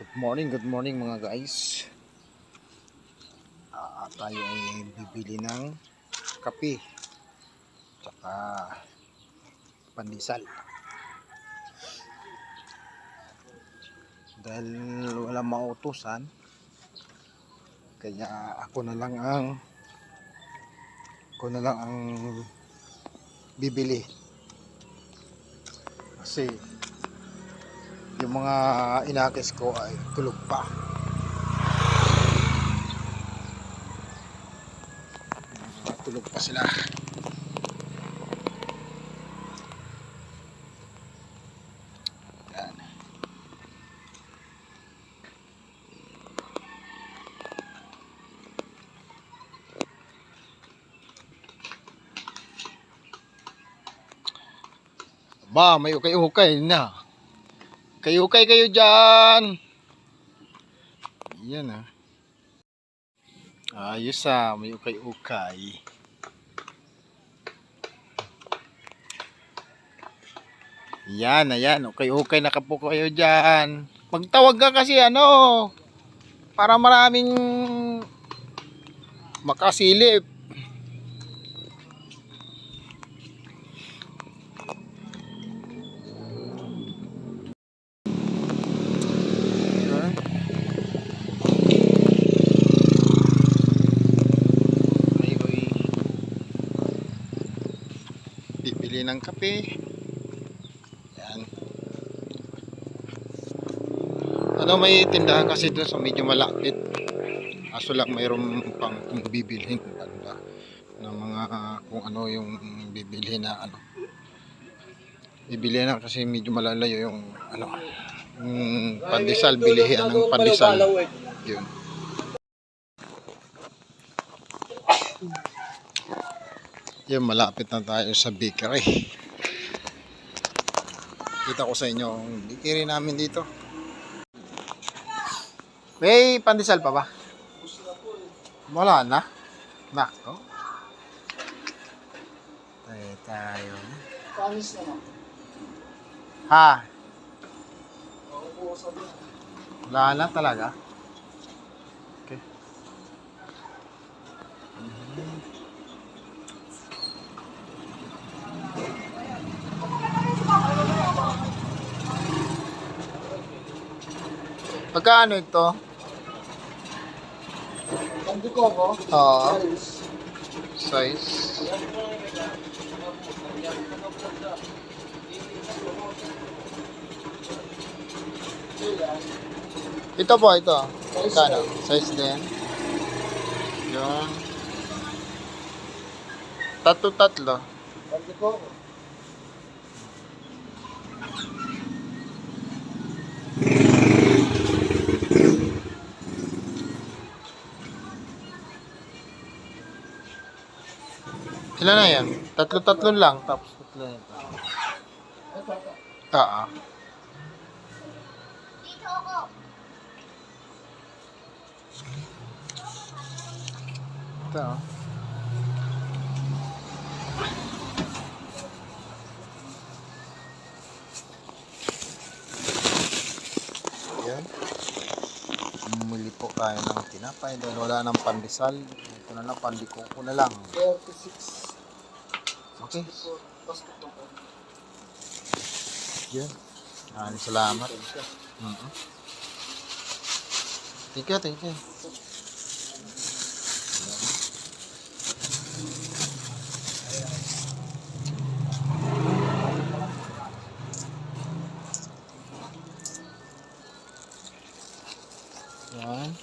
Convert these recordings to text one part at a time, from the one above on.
Good morning mga guys. Tayo ay bibili ng kape tsaka pandesal. Dahil walang mautusan, kaya ako na lang ang bibili. Kasi yung mga inakis ko ay tulog pa. Tulog pa sila. Yan. Ba, may ukay-ukay na. Ukay-ukay kayo dyan. Yan ah. Ayos ah, may ukay-ukay. Yan, ayan, ukay-ukay na po kayo dyan. Magtawag ka kasi para maraming makasilip. Bibili ng kape. Yan. May tindahan kasi doon sa medyo malapit. Aso lang mayroon pang bibilhin ng mga kung ano yung bibili na bibili na kasi medyo malalayo yung yung pandesal, bilihan ng pandesal. Yun. Yan, malapit na tayo sa bakery. Kita ko sa inyo ang bakery namin dito. May pandesal pa ba? Wala na. Nako. Tayo. Panis naman. Ha? Wala na talaga. Okay. Pagkaano ito? Pandi ko ko. Oo. Size. Ito po, ito. Pagkaano? Size din. Yun. Tatlo. Pandi ko. Ilan na yan? Tatlo lang. Tapos tatlo na ito. Oo. Ito. Yan. Bumili po tayo ng tinapay dahil wala ng pandesal. Ito na lang, pandikoko na lang. 36. Okay. Basket ko. Yan. Salamat. Thank you. Yan.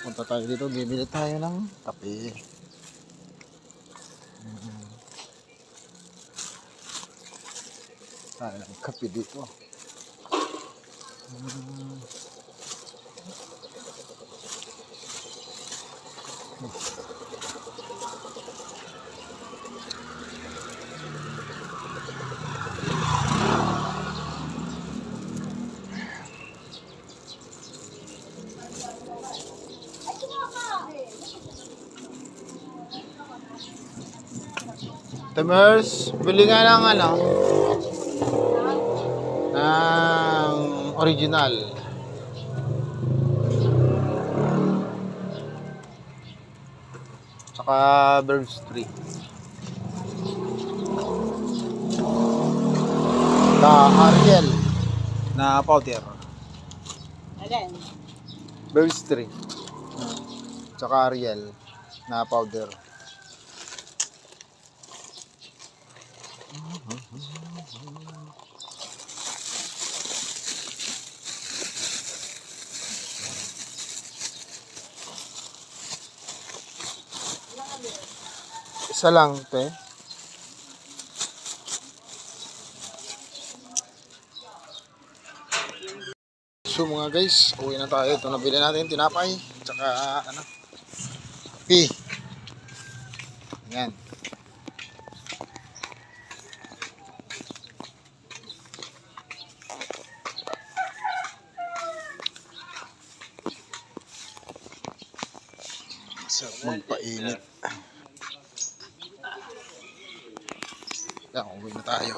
Punta tayo dito, bibili tayo ng kape. Tayo ng kape dito. Tamers, bili nga ng ng Original. Tsaka Birds 3. Ka Ariel na powder. Alin? Birds 3. Tsaka Ariel na powder. Isa lang, te. So mga guys, uwi na tayo. Ito nabili natin tinapay. Tsaka ano, kape. Ayan. Sarap magpainit. Yan, uwi na tayo.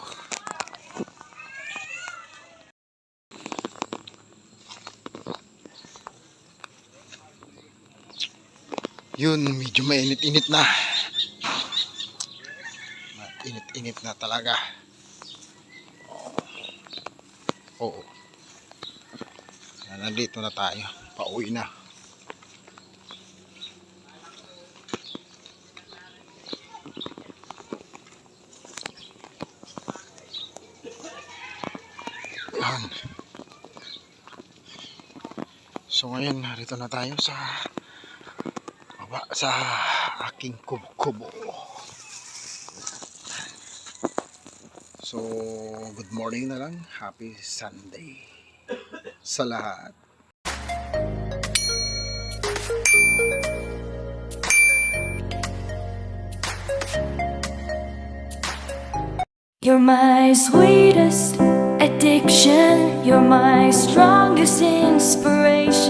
Yun, medyo mainit-init na. Mainit-init na talaga. Oo. Nandito na tayo. Pauwi na. Yan. So ngayon, narito na tayo sa baba sa aking kubo-kubo. So, good morning na lang. Happy Sunday sa lahat. You're my sweetest addiction, you're my strongest inspiration.